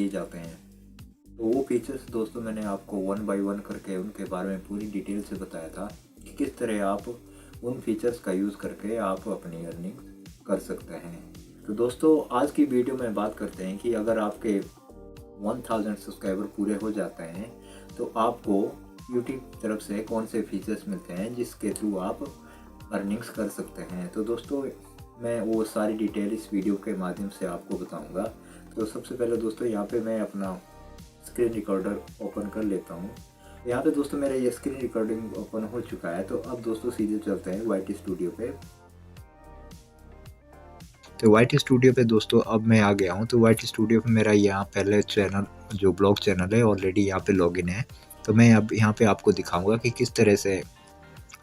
किए जाते हैं। तो वो फीचर्स दोस्तों मैंने आपको वन बाय वन करके उनके बारे में पूरी डिटेल से बताया था कि किस तरह आप उन फीचर्स का यूज़ करके आप अपनी अर्निंग कर सकते हैं। तो दोस्तों आज की वीडियो में बात करते हैं कि अगर आपके 1000 सब्सक्राइबर पूरे हो जाते हैं तो आपको यूट्यूब की तरफ से कौन से फीचर्स मिलते हैं जिसके थ्रू आप अर्निंग्स कर सकते हैं। तो दोस्तों मैं वो सारी डिटेल इस वीडियो के माध्यम से आपको बताऊंगा। तो सबसे पहले दोस्तों यहाँ पे मैं अपना स्क्रीन रिकॉर्डर ओपन कर लेता हूँ। यहाँ पे दोस्तों मेरा ये स्क्रीन रिकॉर्डिंग ओपन हो चुका है। तो अब दोस्तों सीधे चलते हैं YT स्टूडियो पे। तो YT स्टूडियो पे दोस्तों अब मैं आ गया हूँ। तो YT स्टूडियो पे मेरा यहाँ पहले चैनल जो ब्लॉग चैनल है ऑलरेडी यहाँ पे लॉगिन है। तो मैं अब यहाँ पे आपको दिखाऊंगा कि किस तरह से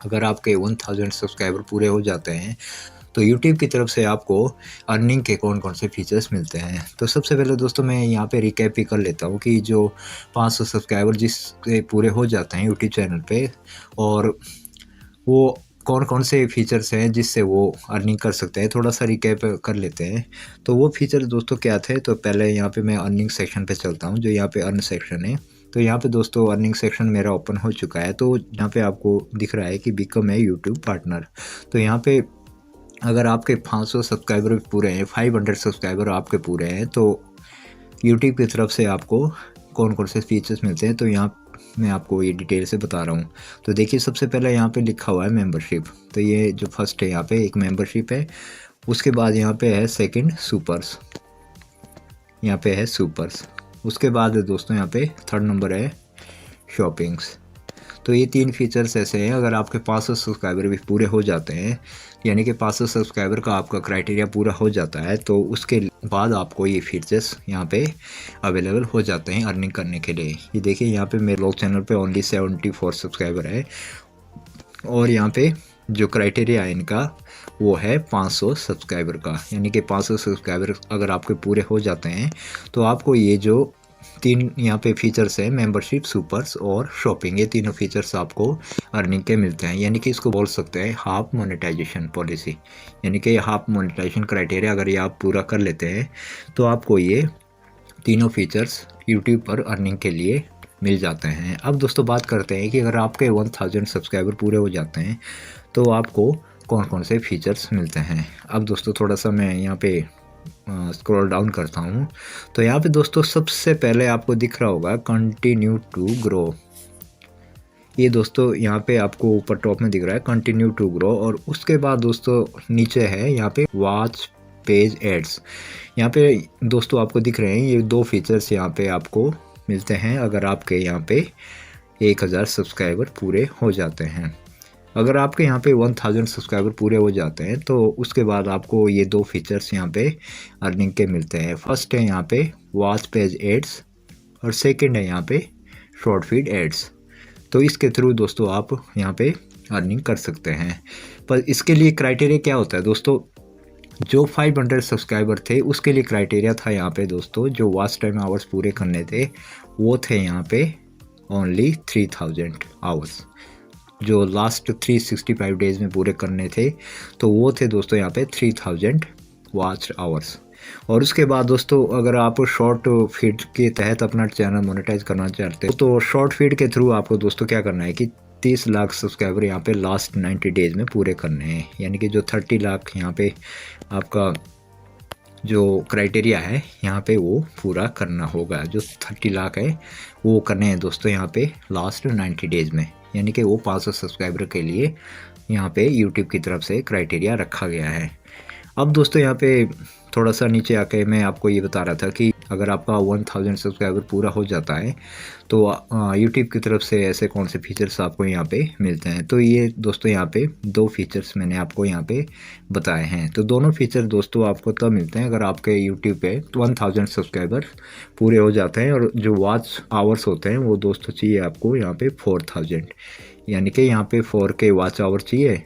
अगर आपके 1000 सब्सक्राइबर पूरे हो जाते हैं तो YouTube की तरफ से आपको अर्निंग के कौन कौन से फीचर्स मिलते हैं। तो सबसे पहले दोस्तों मैं यहाँ पे रिकैप भी कर लेता हूँ कि जो 500 सब्सक्राइबर जिसके पूरे हो जाते हैं यूट्यूब चैनल पे और वो कौन कौन से फीचर्स हैं जिससे वो अर्निंग कर सकते हैं। थोड़ा सा रिकैप कर लेते हैं। तो वो फीचर दोस्तों क्या थे। तो पहले यहाँ पे मैं अर्निंग सेक्शन पे चलता हूँ, जो यहाँ पे अर्न सेक्शन है। तो यहाँ पे दोस्तों अर्निंग सेक्शन मेरा ओपन हो चुका है। तो यहाँ पे आपको दिख रहा है कि बिकम है यूट्यूब पार्टनर। तो यहाँ पे अगर आपके 500 सब्सक्राइबर पूरे हैं, 500 सब्सक्राइबर आपके पूरे हैं, तो यूट्यूब की तरफ से आपको कौन कौन से फीचर्स मिलते हैं। तो यहाँ मैं आपको ये डिटेल से बता रहा हूँ। तो देखिए सबसे पहले यहाँ पे लिखा हुआ है मेंबरशिप। तो ये जो फर्स्ट है यहाँ पे एक मेंबरशिप है। उसके बाद यहाँ पे है सेकंड सुपर्स, यहाँ पे है सुपर्स। उसके बाद दोस्तों यहाँ पे थर्ड नंबर है शॉपिंग्स। तो ये 3 फीचर्स ऐसे हैं अगर आपके 500 सब्सक्राइबर भी पूरे हो जाते हैं, यानी कि 500 सब्सक्राइबर का आपका क्राइटेरिया पूरा हो जाता है, तो उसके बाद आपको ये फीचर्स यहाँ पे अवेलेबल हो जाते हैं अर्निंग करने के लिए। ये देखिए यहाँ पे मेरे लोग चैनल पे ओनली 74 सब्सक्राइबर है और यहाँ पे जो क्राइटेरिया है इनका वो है 500 सब्सक्राइबर का, यानी कि 500 सब्सक्राइबर अगर आपके पूरे हो जाते हैं तो आपको ये जो 3 यहाँ पे फीचर्स है मेंबरशिप, सुपर्स और शॉपिंग, ये तीनों फीचर्स आपको अर्निंग के मिलते हैं। यानी कि इसको बोल सकते हैं हाफ मोनेटाइजेशन पॉलिसी, यानी कि हाफ मोनेटाइजेशन क्राइटेरिया अगर ये आप पूरा कर लेते हैं तो आपको ये तीनों फीचर्स यूट्यूब पर अर्निंग के लिए मिल जाते हैं। अब दोस्तों बात करते हैं कि अगर आपके 1000 सब्सक्राइबर पूरे हो जाते हैं तो आपको कौन कौन से फीचर्स मिलते हैं। अब दोस्तों थोड़ा सा मैं यहाँ पे स्क्रॉल डाउन करता हूँ। तो यहाँ पे दोस्तों सबसे पहले आपको दिख रहा होगा कंटिन्यू टू ग्रो। ये दोस्तों यहाँ पे आपको ऊपर टॉप में दिख रहा है कंटिन्यू टू ग्रो, और उसके बाद दोस्तों नीचे है यहाँ पे वॉच पेज एड्स। यहाँ पे दोस्तों आपको दिख रहे हैं ये 2 फीचर्स यहाँ पे आपको मिलते हैं अगर आपके यहाँ पे 1000 सब्सक्राइबर पूरे हो जाते हैं। अगर आपके यहाँ पे 1000 सब्सक्राइबर पूरे हो जाते हैं तो उसके बाद आपको ये 2 फीचर्स यहाँ पे अर्निंग के मिलते हैं। फर्स्ट है यहाँ पे वॉच पेज एड्स और सेकंड है यहाँ पे शॉर्ट फीड एड्स। तो इसके थ्रू दोस्तों आप यहाँ पे अर्निंग कर सकते हैं। पर इसके लिए क्राइटेरिया क्या होता है दोस्तों, जो 500 सब्सक्राइबर थे उसके लिए क्राइटेरिया था यहाँ पे दोस्तों, जो वॉच टाइम आवर्स पूरे करने थे वो थे यहाँ पे ओनली 3000 आवर्स, जो लास्ट 365 डेज़ में पूरे करने थे तो वो थे दोस्तों यहाँ पे 3000 वॉच आवर्स। और उसके बाद दोस्तों अगर आप शॉर्ट फीड के तहत अपना चैनल मोनेटाइज करना चाहते हो तो शॉर्ट फीड के थ्रू आपको दोस्तों क्या करना है कि 30 लाख सब्सक्राइबर यहाँ पे लास्ट 90 डेज़ में पूरे करने हैं, यानी कि जो 30 लाख यहाँ पे आपका जो क्राइटेरिया है यहाँ पे वो पूरा करना होगा। जो 30 लाख है वो करने हैं दोस्तों यहाँ पे लास्ट 90 डेज़ में, यानी कि वो 500 सब्सक्राइबर के लिए यहाँ पे यूट्यूब की तरफ से क्राइटेरिया रखा गया है। अब दोस्तों यहाँ पे थोड़ा सा नीचे आके मैं आपको ये बता रहा था कि अगर आपका 1000 सब्सक्राइबर पूरा हो जाता है तो यूट्यूब की तरफ से ऐसे कौन से फीचर्स आपको यहाँ पे मिलते हैं। तो ये दोस्तों यहाँ पे 2 फीचर्स मैंने आपको यहाँ पे बताए हैं। तो दोनों फीचर दोस्तों आपको तब मिलते हैं अगर आपके यूट्यूब पे 1000 सब्सक्राइबर पूरे हो जाते हैं, और जो वॉच आवर्स होते हैं वो दोस्तों चाहिए आपको यहाँ पे 4000, यानी कि यहाँ पे 4K वॉच आवर चाहिए।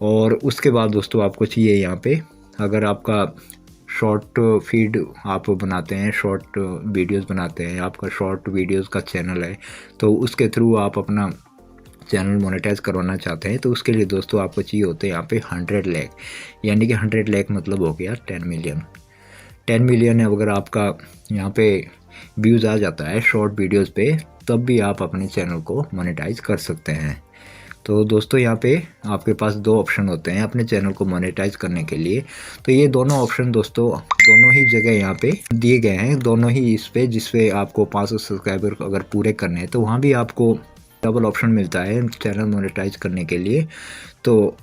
और उसके बाद दोस्तों आपको चाहिए यहाँ पे अगर आपका शॉर्ट फीड आप बनाते हैं, शॉर्ट वीडियोस बनाते हैं, आपका शॉर्ट वीडियोस का चैनल है तो उसके थ्रू आप अपना चैनल मोनेटाइज करवाना चाहते हैं तो उसके लिए दोस्तों आपको चाहिए होते हैं यहाँ पे 100 लाख, यानी कि 100 लाख मतलब हो गया 10 मिलियन। 10 मिलियन अगर आपका यहाँ पे व्यूज़ आ जाता है शॉर्ट वीडियोस पे, तब भी आप अपने चैनल को मोनेटाइज कर सकते हैं। तो दोस्तों यहाँ पे आपके पास दो ऑप्शन होते हैं अपने चैनल को मोनेटाइज करने के लिए। तो ये दोनों ऑप्शन दोस्तों दोनों ही जगह यहाँ पे दिए गए हैं, दोनों ही इस पे, जिस पे आपको 500 सब्सक्राइबर अगर पूरे करने हैं तो वहाँ भी आपको डबल ऑप्शन मिलता है चैनल मोनेटाइज करने के लिए। तो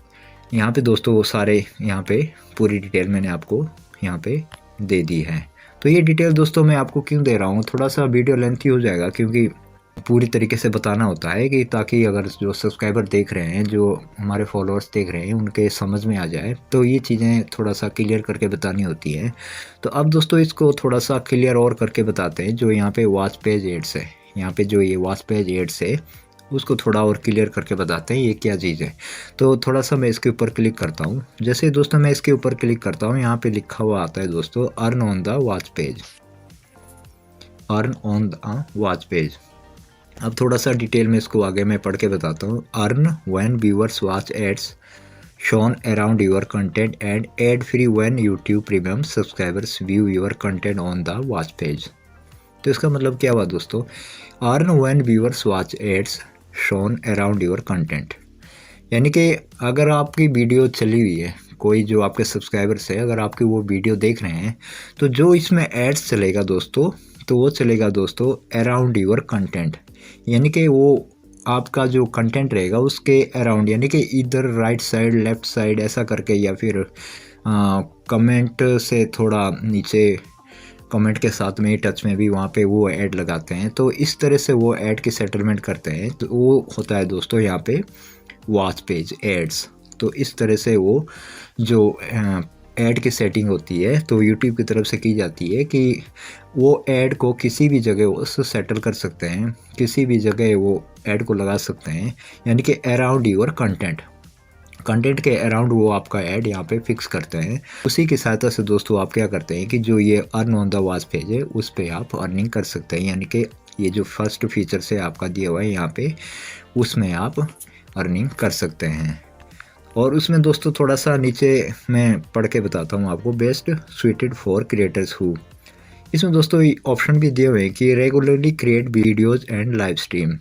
यहाँ पे दोस्तों वो सारे यहाँ पे पूरी डिटेल मैंने आपको यहाँ पे दे दी है। तो ये डिटेल दोस्तों मैं आपको क्यों दे रहा हूँ, थोड़ा सा वीडियो लेंथी हो जाएगा क्योंकि पूरी तरीके से बताना होता है कि ताकि अगर जो सब्सक्राइबर देख रहे हैं, जो हमारे फॉलोअर्स देख रहे हैं, उनके समझ में आ जाए, तो ये चीज़ें थोड़ा सा क्लियर करके बतानी होती हैं। तो अब दोस्तों इसको थोड़ा सा क्लियर और करके बताते हैं। जो यहाँ पे वॉच पेज एड्स है, यहाँ पे जो ये वॉच पेज एड्स है उसको थोड़ा और क्लियर करके बताते हैं ये क्या चीज़ है। तो थोड़ा सा मैं इसके ऊपर क्लिक करता हूँ। जैसे दोस्तों मैं इसके ऊपर क्लिक करता हूँ, यहाँ पे लिखा हुआ आता है दोस्तों earn on the watch page, earn on the watch page. अब थोड़ा सा डिटेल में इसको आगे मैं पढ़ के बताता हूँ। Earn when viewers watch ads shown around your content and ad free when YouTube premium subscribers view your content on the watch page. तो इसका मतलब क्या हुआ दोस्तों, earn when viewers watch ads shown around your content, यानी कि अगर आपकी वीडियो चली हुई है, कोई जो आपके सब्सक्राइबर्स है अगर आपकी वो वीडियो देख रहे हैं, तो जो इसमें एड्स चलेगा दोस्तों, तो वो चलेगा दोस्तों अराउंड योर कंटेंट, यानी कि वो आपका जो कंटेंट रहेगा उसके अराउंड, यानी कि इधर राइट साइड लेफ़्ट साइड ऐसा करके, या फिर कमेंट से थोड़ा नीचे कमेंट के साथ में टच में भी वहाँ पे वो ऐड लगाते हैं। तो इस तरह से वो ऐड की सेटलमेंट करते हैं। तो वो होता है दोस्तों यहाँ पे वॉच पेज एड्स। तो इस तरह से वो जो ऐड की सेटिंग होती है तो यूट्यूब की तरफ से की जाती है कि वो ऐड को किसी भी जगह वो सेटल कर सकते हैं, किसी भी जगह वो ऐड को लगा सकते हैं, यानी कि अराउंड योर कंटेंट, कंटेंट के अराउंड वो आपका ऐड यहाँ पे फिक्स करते हैं। उसी की सहायता से दोस्तों आप क्या करते हैं कि जो ये earn on the watch page है उस पर आप अर्निंग कर सकते हैं, यानी कि ये जो फर्स्ट फीचर से आपका दिया हुआ है यहाँ पे, उसमें आप अर्निंग कर सकते हैं। और उसमें दोस्तों थोड़ा सा नीचे मैं पढ़ के बताता हूँ आपको, best suited for creators who, इसमें दोस्तों ऑप्शन भी दिए हुए हैं कि regularly create videos and live stream.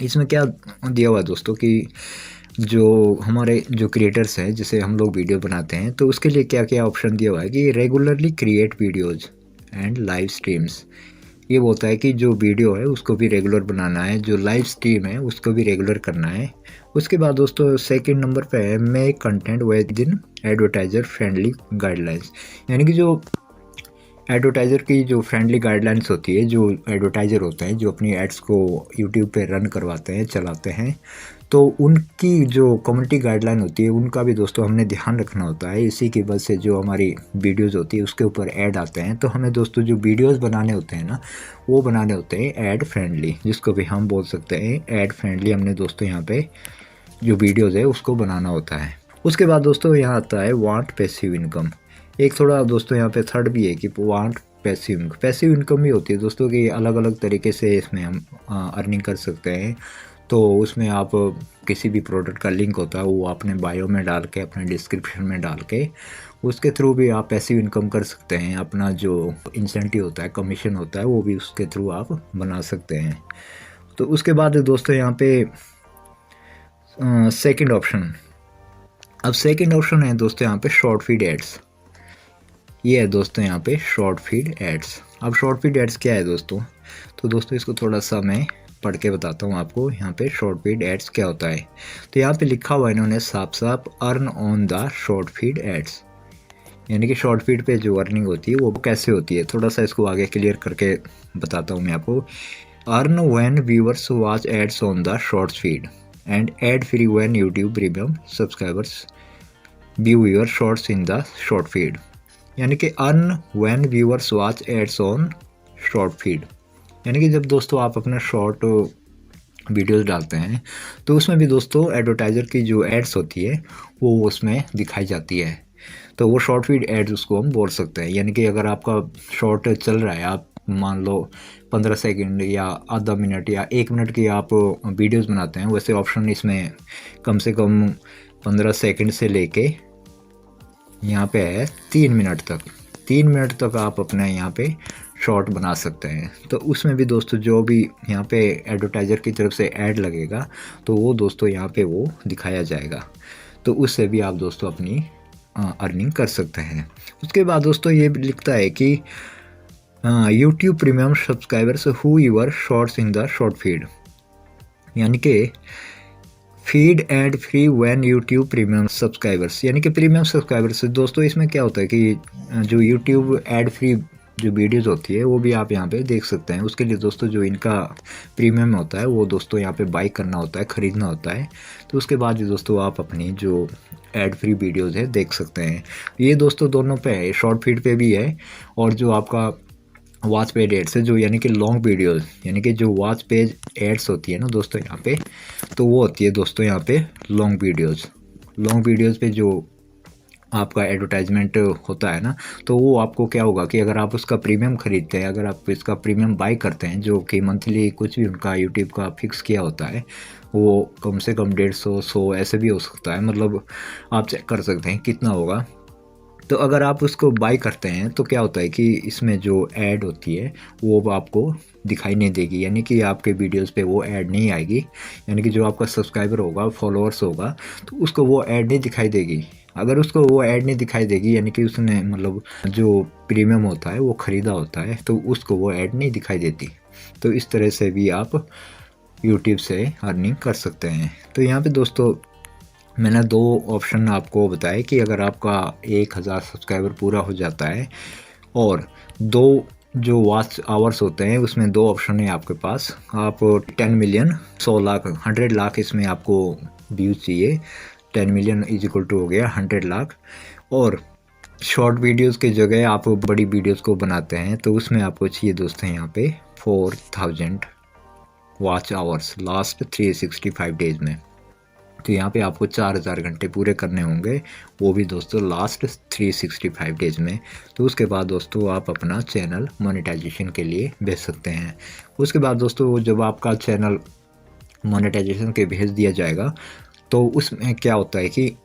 इसमें क्या दिया हुआ है दोस्तों कि जो हमारे जो क्रिएटर्स हैं, जैसे हम लोग वीडियो बनाते हैं, तो उसके लिए क्या क्या ऑप्शन दिया हुआ है कि regularly create videos and live streams. ये बोलता है कि जो वीडियो है उसको भी रेगुलर बनाना है, जो लाइव स्ट्रीम है उसको भी रेगुलर करना है। उसके बाद दोस्तों सेकंड नंबर पे है make content with in advertiser friendly guidelines, यानी कि जो एडवर्टाइज़र की जो फ्रेंडली गाइडलाइंस होती है, जो एडवर्टाइज़र होते हैं जो अपनी एड्स को यूट्यूब पे रन करवाते हैं, चलाते हैं, तो उनकी जो कम्युनिटी गाइडलाइन होती है उनका भी दोस्तों हमने ध्यान रखना होता है। इसी की वजह से जो हमारी वीडियोज़ होती है उसके ऊपर ऐड आते हैं, तो हमें दोस्तों जो वीडियोज़ बनाने होते हैं ना, वो बनाने होते हैं ऐड फ्रेंडली, जिसको भी हम बोल सकते हैं ऐड फ्रेंडली। हमने दोस्तों यहाँ पे जो वीडियोज़ है उसको बनाना होता है। उसके बाद दोस्तों यहाँ आता है वांट पैसिव इनकम। एक थोड़ा दोस्तों यहाँ पे थर्ड भी है कि वांट पैसिव इनकम भी होती है दोस्तों कि अलग अलग तरीके से इसमें हम अर्निंग कर सकते हैं। तो उसमें आप किसी भी प्रोडक्ट का लिंक होता है वो अपने बायो में डाल के, अपने डिस्क्रिप्शन में डाल के, उसके थ्रू भी आप पैसिव इनकम कर सकते हैं। अपना जो इंसेंटिव होता है, कमीशन होता है, वो भी उसके थ्रू आप बना सकते हैं। तो उसके बाद दोस्तों यहाँ पे सेकंड ऑप्शन, अब सेकंड ऑप्शन है दोस्तों यहाँ पे शॉर्ट फीड एड्स। ये है दोस्तों यहाँ पे शॉर्ट फीड एड्स। अब शॉर्ट फीड एड्स क्या है दोस्तों, तो दोस्तों इसको थोड़ा सा मैं पढ़ के बताता हूँ आपको यहाँ पे शॉर्ट फीड एड्स क्या होता है। तो यहाँ पे लिखा हुआ है इन्होंने साफ साफ earn on the short feed ads, यानी कि शॉर्ट फीड पे जो अर्निंग होती है वो कैसे होती है। थोड़ा सा इसको आगे क्लियर करके बताता हूँ मैं आपको। Earn when viewers watch ads on the short feed and ad free when YouTube premium subscribers view your shorts in the short feed, यानी कि earn when viewers watch ads on short feed, यानी कि जब दोस्तों आप अपना short videos डालते हैं तो उसमें भी दोस्तों एडवर्टाइज़र की जो एड्स होती है वो उसमें दिखाई जाती है। तो वो शॉर्ट फीड एड्स उसको हम बोल सकते हैं। यानी कि अगर आपका शॉर्ट चल रहा है, आप मान लो 15 सेकंड या आधा मिनट या 1 मिनट की आप वीडियोस बनाते हैं, वैसे ऑप्शन इसमें कम से कम 15 सेकंड से लेके यहाँ पे है 3 मिनट तक। 3 मिनट तक आप अपने यहाँ पे शॉर्ट बना सकते हैं। तो उसमें भी दोस्तों जो भी यहाँ पे एडवर्टाइज़र की तरफ से ऐड लगेगा तो वो दोस्तों यहाँ पे वो दिखाया जाएगा। तो उससे भी आप दोस्तों अपनी अर्निंग कर सकते हैं। उसके बाद दोस्तों ये भी लिखता है कि YouTube premium subscribers who your shorts in the short feed, यानी कि feed ad free when YouTube premium subscribers, यानी कि प्रीमियम सब्सक्राइबर्स। दोस्तों इसमें क्या होता है कि जो यूट्यूब एड फ्री जो वीडियोज़ होती है वो भी आप यहाँ पे देख सकते हैं। उसके लिए दोस्तों जो इनका प्रीमियम होता है वो दोस्तों यहाँ पे बाई करना होता है, ख़रीदना होता है। तो उसके बाद ये दोस्तों आप अपनी जो एड फ्री वीडियोज़ है देख सकते हैं। ये दोस्तों दोनों पे है, शॉर्ट फीड पे भी है और जो आपका वॉच पेज एड्स है जो यानी कि लॉन्ग वीडियोज़, यानी कि जो वॉच पेज एड्स होती है ना दोस्तों यहाँ पे, तो वो होती है दोस्तों यहाँ पे लॉन्ग वीडियोज़ पे जो आपका एडवर्टाइजमेंट होता है ना, तो वो आपको क्या होगा कि अगर आप उसका प्रीमियम ख़रीदते हैं, अगर आप इसका प्रीमियम बाई करते हैं, जो कि मंथली कुछ भी उनका यूट्यूब का फिक्स किया होता है, वो कम से कम 150 100 ऐसे भी हो सकता है, मतलब आप चेक कर सकते हैं कितना होगा। तो अगर आप उसको बाई करते हैं तो क्या होता है कि इसमें जो ऐड होती है वो आपको दिखाई नहीं देगी, यानी कि आपके वीडियोस पे वो ऐड नहीं आएगी, यानी कि जो आपका सब्सक्राइबर होगा, फॉलोअर्स होगा, तो उसको वो ऐड नहीं दिखाई देगी। अगर उसको वो ऐड नहीं दिखाई देगी यानी कि उसने मतलब जो प्रीमियम होता है वो ख़रीदा होता है, तो उसको वो ऐड नहीं दिखाई देती। तो इस तरह से भी आप यूट्यूब से अर्निंग कर सकते हैं। तो यहाँ पे दोस्तों मैंने 2 ऑप्शन आपको बताए कि अगर आपका 1000 सब्सक्राइबर पूरा हो जाता है और 2 जो वॉच आवर्स होते हैं उसमें 2 ऑप्शन है आपके पास। आप 10 मिलियन 100 लाख 100 लाख इसमें आपको व्यूज़ चाहिए। 10 मिलियन इज इक्वल टू हो गया 100 लाख। और शॉर्ट वीडियोस की जगह आप बड़ी वीडियोस को बनाते हैं तो उसमें आपको चाहिए दोस्तों यहाँ पे 4000 वॉच आवर्स लास्ट 365 डेज़ में। तो यहाँ पे आपको 4000 घंटे पूरे करने होंगे, वो भी दोस्तों लास्ट 365 डेज़ में। तो उसके बाद दोस्तों आप अपना चैनल मोनेटाइजेशन के लिए भेज सकते हैं। उसके बाद दोस्तों जब आपका चैनल मोनेटाइजेशन के भेज दिया जाएगा तो उसमें क्या होता है कि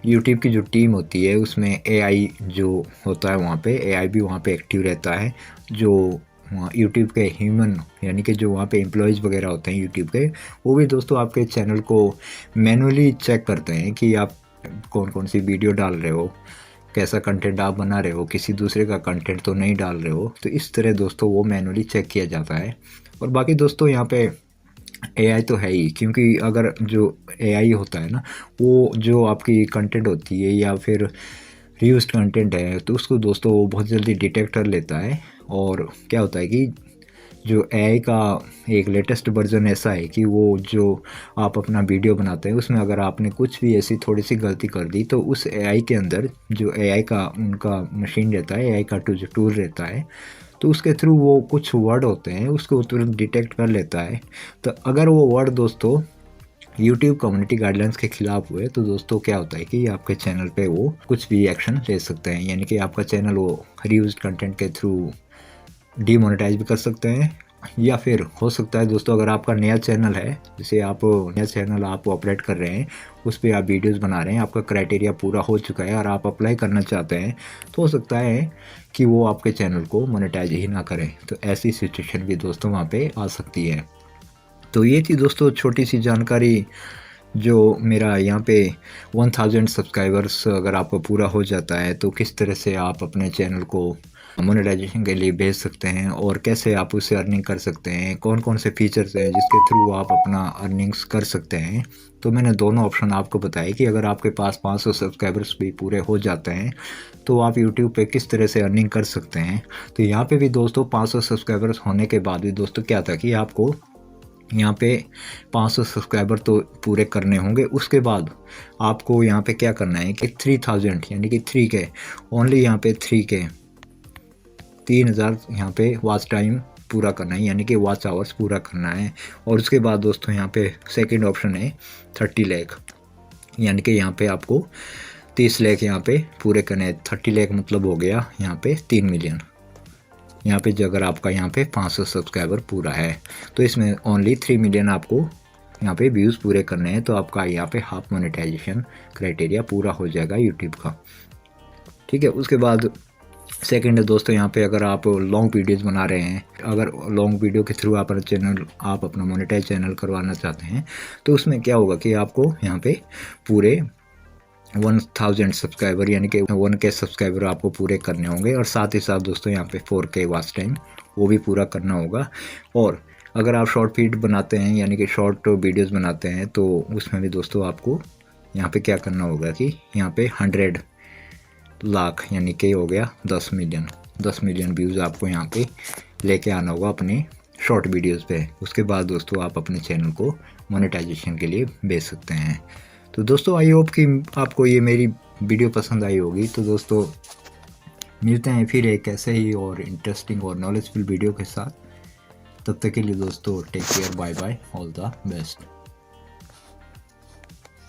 यूट्यूब की जो टीम होती है उसमें AI जो होता है वहाँ पे AI भी वहाँ पे एक्टिव रहता है। जो यूट्यूब के ह्यूमन यानी कि जो वहाँ पे एम्प्लॉयज़ वगैरह होते हैं यूट्यूब के, वो भी दोस्तों आपके चैनल को मैनुअली चेक करते हैं कि आप कौन कौन सी वीडियो डाल रहे हो, कैसा कंटेंट आप बना रहे हो, किसी दूसरे का कंटेंट तो नहीं डाल रहे हो। तो इस तरह दोस्तों वो मैनुअली चेक किया जाता है। और बाकी दोस्तों यहाँ पे AI तो है ही, क्योंकि अगर जो AI होता है ना वो जो आपकी कंटेंट होती है या फिर रीयूज्ड कंटेंट है तो उसको दोस्तों वो बहुत जल्दी डिटेक्ट कर लेता है। और क्या होता है कि जो AI का एक लेटेस्ट वर्जन ऐसा है कि वो जो आप अपना वीडियो बनाते हैं उसमें अगर आपने कुछ भी ऐसी थोड़ी सी गलती कर दी तो उस AI के अंदर जो AI का उनका मशीन रहता है, AI का जो टूल रहता है, तो उसके थ्रू वो कुछ वर्ड होते हैं उसको तुरंत डिटेक्ट कर लेता है। तो अगर वो वर्ड दोस्तों यूट्यूब कम्युनिटी गाइडलाइंस के खिलाफ हुए तो दोस्तों क्या होता है कि आपके चैनल पे वो कुछ भी एक्शन ले सकते हैं, यानी कि आपका चैनल वो रीयूज्ड कंटेंट के थ्रू डीमोनेटाइज भी कर सकते हैं। या फिर हो सकता है दोस्तों अगर आपका नया चैनल है, जैसे आप नया चैनल आप ऑपरेट कर रहे हैं, उस पर आप वीडियोस बना रहे हैं, आपका क्राइटेरिया पूरा हो चुका है और आप अप्लाई करना चाहते हैं, तो हो सकता है कि वो आपके चैनल को मोनेटाइज ही ना करें। तो ऐसी सिचुएशन भी दोस्तों वहाँ पे आ सकती है। तो ये थी दोस्तों छोटी सी जानकारी जो मेरा यहाँ पे 1000 सब्सक्राइबर्स अगर आपका पूरा हो जाता है तो किस तरह से आप अपने चैनल को मोनेटाइजेशन के लिए भेज सकते हैं और कैसे आप उससे अर्निंग कर सकते हैं, कौन कौन से फीचर्स हैं जिसके थ्रू आप अपना अर्निंग्स कर सकते हैं। तो मैंने दोनों ऑप्शन आपको बताए कि अगर आपके पास 500 सब्सक्राइबर्स भी पूरे हो जाते हैं तो आप यूट्यूब पे किस तरह से अर्निंग कर सकते हैं। तो यहाँ पे भी दोस्तों 500 सब्सक्राइबर्स होने के बाद भी दोस्तों क्या था कि आपको यहाँ पे 500 सब्सक्राइबर तो पूरे करने होंगे, उसके बाद आपको यहाँ पे क्या करना है कि 3000 यानी कि 3K ओनली यहाँ पे 3K 3000 यहाँ पे वॉच टाइम पूरा करना है, यानी कि वॉच आवर्स पूरा करना है। और उसके बाद दोस्तों यहाँ पे सेकंड ऑप्शन है 30 लाख, यानी कि यहाँ पे आपको 30 लाख यहाँ पे पूरे करने हैं। 30 लाख मतलब हो गया यहाँ पे 3 मिलियन। यहाँ पे जो अगर आपका यहाँ पे 500 सब्सक्राइबर पूरा है तो इसमें ओनली 3 मिलियन आपको यहाँ पे व्यूज़ पूरे करने हैं, तो आपका यहाँ पे हाफ मोनेटाइजेशन क्राइटेरिया पूरा हो जाएगा यूट्यूब का। ठीक है, उसके बाद सेकंड है दोस्तों, यहाँ पे अगर आप लॉन्ग वीडियोस बना रहे हैं, अगर लॉन्ग वीडियो के थ्रू आप अपना मोनेटाइज चैनल करवाना चाहते हैं, तो उसमें क्या होगा कि आपको यहाँ पे पूरे 1000 सब्सक्राइबर यानी कि 1K सब्सक्राइबर आपको पूरे करने होंगे, और साथ ही साथ दोस्तों यहाँ पे 4K वॉच टाइम वो भी पूरा करना होगा। और अगर आप शॉर्ट फीड बनाते हैं यानी कि शॉर्ट वीडियोस बनाते हैं, तो उसमें भी दोस्तों आपको यहाँ पे क्या करना होगा कि यहाँ पे 100 लाख यानी कि हो गया 10 मिलियन व्यूज़ आपको यहाँ पे लेके आना होगा अपने शॉर्ट वीडियोस पे। उसके बाद दोस्तों आप अपने चैनल को मोनेटाइजेशन के लिए बेच सकते हैं। तो दोस्तों आई होप कि आपको ये मेरी वीडियो पसंद आई होगी। तो दोस्तों मिलते हैं फिर एक ऐसे ही और इंटरेस्टिंग और नॉलेजफुल वीडियो के साथ। तब तक के लिए दोस्तों take care, bye bye, all the best.